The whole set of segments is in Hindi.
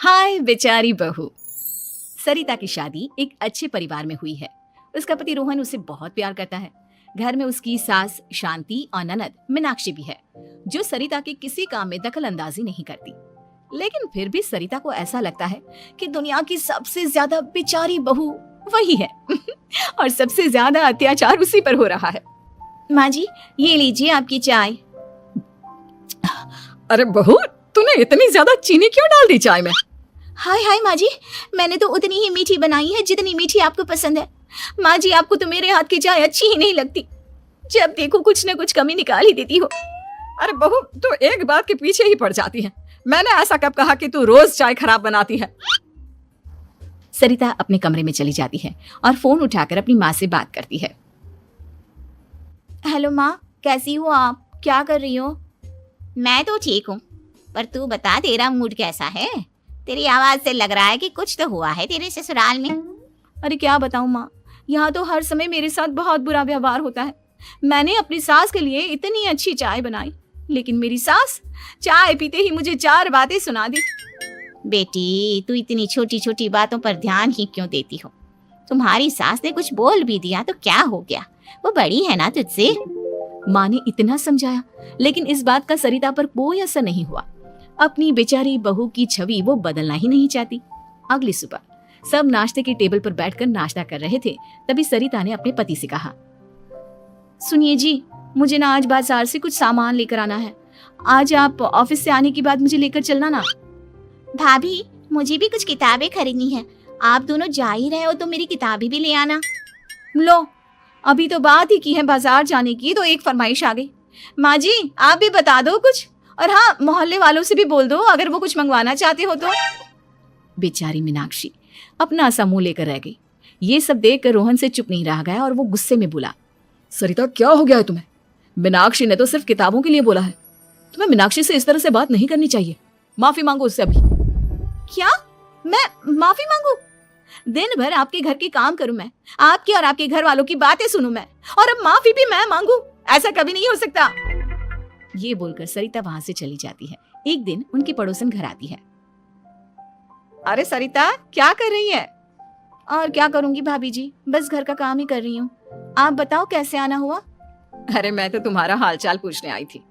हाय बेचारी बहू। सरिता की शादी एक अच्छे परिवार में हुई है। उसका पति रोहन उसे बहुत प्यार करता है। घर में उसकी सास शांति और ननद मीनाक्षी भी है, जो सरिता के किसी काम में दखल अंदाजी नहीं करती। लेकिन फिर भी सरिता को ऐसा लगता है कि दुनिया की सबसे ज्यादा बेचारी बहू वही है और सबसे ज्यादा अत्याचार उसी पर हो रहा है। माँ जी, ये लीजिए आपकी चाय। अरे बहू, तूने इतनी ज्यादा चीनी क्यों डाल दी चाय में? हाय हाय माँ जी, मैंने तो उतनी ही मीठी बनाई है जितनी मीठी आपको पसंद है। माँ जी, आपको तो मेरे हाथ की चाय अच्छी ही नहीं लगती। जब देखो कुछ न कुछ कमी निकाल ही देती हो। अरे बहू, तू एक बात के पीछे ही पड़ जाती है। मैंने ऐसा कब कहा कि तू रोज चाय खराब बनाती है? सरिता अपने कमरे में चली जाती है और फोन उठाकर अपनी माँ से बात करती है। हेलो माँ, कैसी हो आप? क्या कर रही हो? मैं तो ठीक हूँ, पर तू बता, तेरा मूड कैसा है? तेरी आवाज से लग रहा है कि कुछ तो हुआ है तेरे ससुराल में। अरे क्या बताऊँ माँ, यहाँ तो हर समय मेरे साथ बहुत बुरा व्यवहार होता है। मैंने अपनी सास के लिए इतनी अच्छी चाय बनाई, लेकिन मेरी सास चाय पीते ही मुझे 4 बातें सुना दी। बेटी, तू इतनी छोटी छोटी बातों पर ध्यान ही क्यों देती हो? तुम्हारी सास ने कुछ बोल भी दिया तो क्या हो गया? वो बड़ी है ना तुझसे। माँ ने इतना समझाया, लेकिन इस बात का सरिता पर कोई असर नहीं हुआ। अपनी बेचारी बहू की छवि वो बदलना ही नहीं चाहती। अगली सुबह सब नाश्ते के टेबल पर बैठकर नाश्ता कर रहे थे। तभी सरिता ने अपने पति से कहा, सुनिए जी, मुझे ना आज बाजार से कुछ सामान लेकर आना है। आज आप ऑफिस से आने के बाद मुझे लेकर चलना ना। भाभी, मुझे भी कुछ किताबें खरीदनी है। आप दोनों जा ही रहे हो तो मेरी किताबें भी ले आना। लो, अभी तो बात ही की है बाजार जाने की, तो एक फरमाइश आ गई। माँ जी, आप भी बता दो कुछ, और हाँ, मोहल्ले वालों से भी बोल दो अगर वो कुछ मंगवाना चाहते हो तो। बेचारी मीनाक्षी अपना सा मुंह लेकर रह गई। ये सब देखकर रोहन से चुप नहीं रह गया और वो गुस्से में बोला, सरिता, क्या हो गया है तुम्हें? मीनाक्षी ने तो सिर्फ किताबों के लिए बोला है। तुम्हें मीनाक्षी से इस तरह से बात नहीं करनी चाहिए। माफी मांगो उससे अभी। क्या? मैं माफी मांगू? दिन भर आपके घर के काम करूं मैं, आपकी और आपके घर वालों की बातें सुनूं मैं, और अब माफी भी मैं मांगू? ऐसा कभी नहीं हो सकता। ये बोलकर सरिता वहां से चली जाती है। एक दिन उनकी पड़ोसन घर आती है। अरे सरिता, क्या कर रही है? और क्या करूंगी भाभी जी, बस घर का काम ही कर रही हूँ। आप बताओ कैसे आना हुआ? अरे मैं तो तुम्हारा हालचाल पूछने आई थी,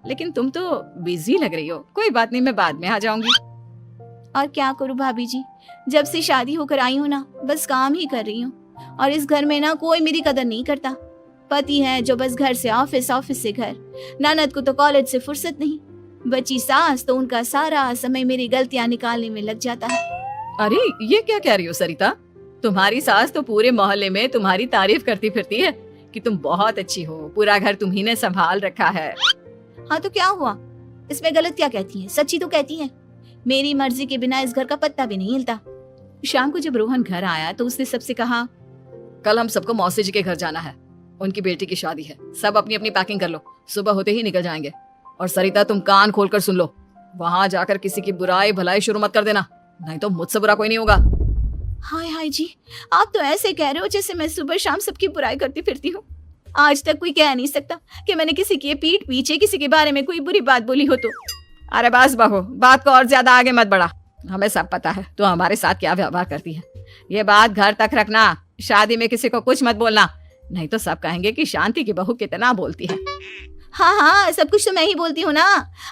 लेकिन तुम तो बिजी लग रही हो। कोई बात नहीं, मैं बाद में आ जाऊंगी। और क्या करूं भाभी जी, जब से शादी होकर आई हूँ ना, बस काम ही कर रही हूँ। और इस घर में ना कोई मेरी कदर नहीं करता। पति है जो बस घर से ऑफिस, ऑफिस से घर। ननद को तो कॉलेज से फुर्सत नहीं। बची सास तो उनका सारा समय मेरी गलतियां निकालने में लग जाता है। अरे ये क्या कह रही हो सरिता? तुम्हारी सास तो पूरे मोहल्ले में तुम्हारी तारीफ करती फिरती है कि तुम बहुत अच्छी हो, पूरा घर तुम्ही ने संभाल रखा है। हाँ तो क्या हुआ? इसमें गलत क्या कहती है? सच्ची तो कहती है। मेरी मर्जी के बिना इस घर का पत्ता भी नहीं हिलता। शाम को जब रोहन घर आया तो उसने सबसे कहा, कल हम सबको मौसी जी के घर जाना है। उनकी बेटी की शादी है। सब अपनी अपनी पैकिंग कर लो, सुबह होते ही निकल जाएंगे। और सरिता, तुम कान खोलकर सुन लो, वहां जाकर किसी की बुराई भलाई शुरू मत कर देना, नहीं तो मुझसे बुरा कोई नहीं होगा। हाय हाय जी, आप तो ऐसे कह रहे हो जैसे मैं सुबह शाम सबकी बुराई करती फिरती हूँ। आज तक कोई कह नहीं सकता कि मैंने किसी की पीठ पीछे किसी के बारे में कोई बुरी बात बोली हो तो। अरे बस बहू, बात को और ज्यादा आगे मत बढ़ा। हमें सब पता है तो हमारे साथ क्या व्यवहार करती है। ये बात घर तक रखना, शादी में किसी को कुछ मत बोलना, नहीं तो सब कहेंगे कि शांति की बहू कितना बोलती है। हाँ हाँ, सब कुछ तो मैं ही बोलती हूँ ना।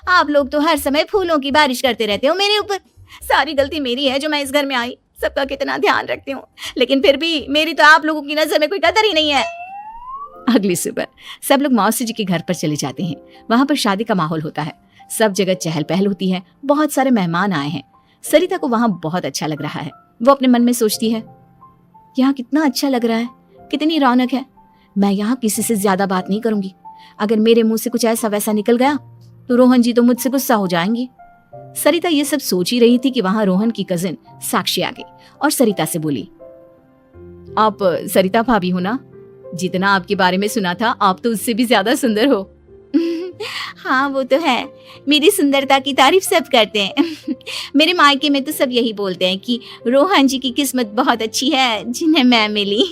आप लोग तो हर समय फूलों की बारिश करते रहते हो मेरे ऊपर। सारी गलती मेरी है जो मैं इस घर में आई। सबका कितना ध्यान रखती हूँ, लेकिन फिर भी मेरी तो आप लोगों की नजर में कोई कदर ही नहीं है। अगली सुबह सब लोग मौसी जी के घर पर चले जाते हैं। वहां पर शादी का माहौल होता है। सब जगह चहल पहल होती है। बहुत सारे मेहमान आए हैं। सरिता को वहां बहुत अच्छा लग रहा है। वो अपने मन में सोचती है, यहाँ कितना अच्छा लग रहा है, कितनी रौनक है। मैं यहाँ किसी से ज्यादा बात नहीं करूंगी। अगर मेरे मुंह से कुछ ऐसा वैसा निकल गया तो रोहन जी तो मुझसे गुस्सा हो जाएंगी। सरिता ये सब सोच ही रही थी कि वहां रोहन की कजिन साक्षी आ गई और सरिता से बोली, आप सरिता भाभी हो ना? जितना आपके बारे में सुना था, आप तो उससे भी ज्यादा सुंदर हो। हाँ वो तो है, मेरी सुंदरता की तारीफ सब करते हैं। मेरे मायके में तो सब यही बोलते हैं कि रोहन जी की किस्मत बहुत अच्छी है जिन्हें मैं मिली।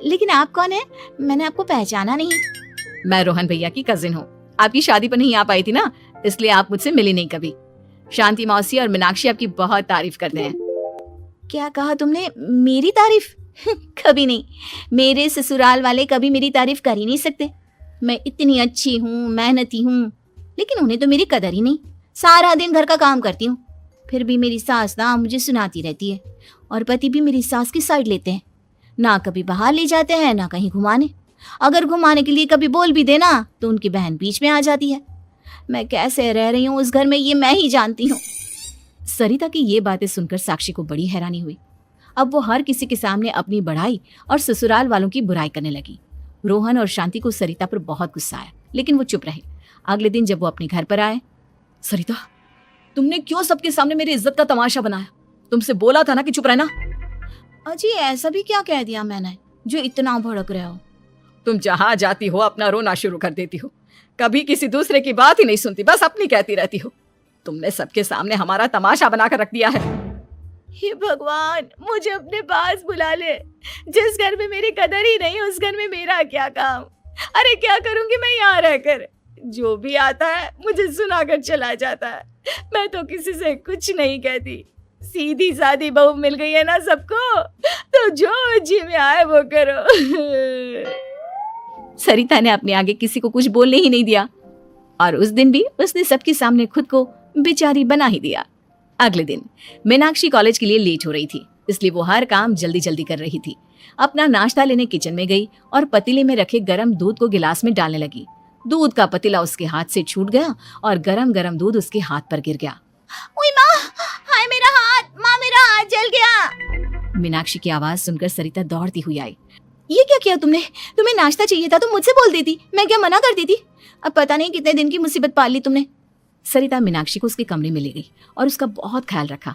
लेकिन आप कौन है? मैंने आपको पहचाना नहीं। मैं रोहन भैया की कजिन हूँ। आपकी शादी पर नहीं आ पाई थी ना, इसलिए आप मुझसे मिली नहीं कभी। शांति मौसी और मीनाक्षी आपकी बहुत तारीफ करते हैं। क्या कहा तुमने? मेरी तारीफ? कभी नहीं। मेरे ससुराल वाले कभी मेरी तारीफ कर ही नहीं सकते। मैं इतनी अच्छी हूँ, मेहनती हूँ, लेकिन उन्हें तो मेरी कदर ही नहीं। सारा दिन घर का काम करती हूँ, फिर भी मेरी सास ना मुझे सुनाती रहती है, और पति भी मेरी सास की साइड लेते हैं। ना कभी बाहर ले जाते हैं, ना कहीं घुमाने। अगर घुमाने के लिए कभी बोल भी देना तो उनकी बहन बीच में आ जाती है। मैं कैसे रह रही हूँ उस घर में, ये मैं ही जानती हूँ। सरिता की ये बातें सुनकर साक्षी को बड़ी हैरानी हुई। अब वो हर किसी के सामने अपनी बढ़ाई और ससुराल वालों की बुराई करने लगी। रोहन और शांति को सरिता पर बहुत गुस्सा आया, लेकिन वो चुप रहे। अगले दिन जब वो अपने घर पर आए, सरिता, तुमने क्यों सबके सामने मेरी इज्जत का तमाशा बनाया? तुमसे बोला था ना कि चुप रहना। अजी ऐसा भी क्या कह दिया मैंने जो इतना भड़क रहे हो? तुम जहां जाती हो अपना रोना शुरू कर देती हो, कभी किसी दूसरे की बात ही नहीं सुनती, बस अपनी कहती रहती हो। तुमने सबके सामने हमारा तमाशा बनाकर रख दिया है। हे भगवान, मुझे अपने पास बुला ले। जिस घर में मेरी कदर ही नहीं, उस घर में मेरा क्या काम? अरे क्या करूंगी मैं यहाँ रहकर? जो भी आता है मुझे सुनाकर चला जाता है। मैं तो किसी से कुछ नहीं कहती। सीधी सादी बहू मिल गई है ना सबको, तो जो जी में आए वो करो। सरिता ने अपने आगे किसी को कुछ बोलने ही नहीं दिया, और उस दिन भी उसने सबके सामने खुद को बेचारी बना ही दिया। अगले दिन मीनाक्षी कॉलेज के लिए लेट हो रही थी, इसलिए वो हर काम जल्दी जल्दी कर रही थी। अपना नाश्ता लेने किचन में गई और पतीले में रखे गरम दूध को गिलास में डालने लगी। दूध का पतीला उसके हाथ से छूट गया और गरम गरम दूध उसके हाथ पर गिर गया। ओए माँ, हाय मेरा हाथ, माँ मेरा हाथ जल गया। मीनाक्षी की आवाज सुनकर सरिता दौड़ती हुई आई। ये क्या किया तुमने? तुम्हें नाश्ता चाहिए था तो मुझसे बोल देती, मैं क्या मना कर देती? अब पता नहीं कितने दिन की मुसीबत पाल ली तुमने। सरिता मीनाक्षी को उसके कमरे में ले गई और उसका बहुत ख्याल रखा।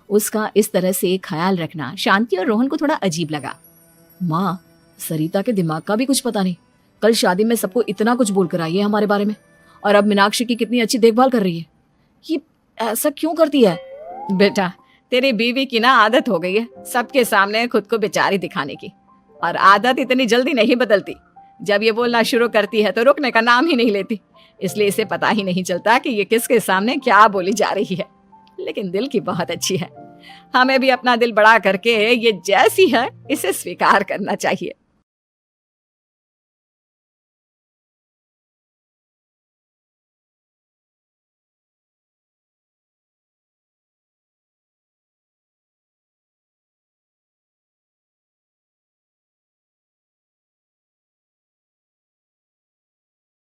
उसका इस तरह से ख्याल रखना शांति और रोहन को थोड़ा अजीब लगा। माँ, सरिता के दिमाग का भी कुछ पता नहीं। कल शादी में सबको इतना कुछ बोलकर आई है हमारे बारे में, और अब मीनाक्षी की कितनी अच्छी देखभाल कर रही है। ये ऐसा क्यों करती है? बेटा, तेरी बीवी की ना आदत हो गई है सबके सामने खुद को बेचारी दिखाने की, और आदत इतनी जल्दी नहीं बदलती। जब ये बोलना शुरू करती है तो रुकने का नाम ही नहीं लेती, इसलिए इसे पता ही नहीं चलता कि ये किसके सामने क्या बोली जा रही है। लेकिन दिल की बहुत अच्छी है। हमें भी अपना दिल बड़ा करके ये जैसी है इसे स्वीकार करना चाहिए।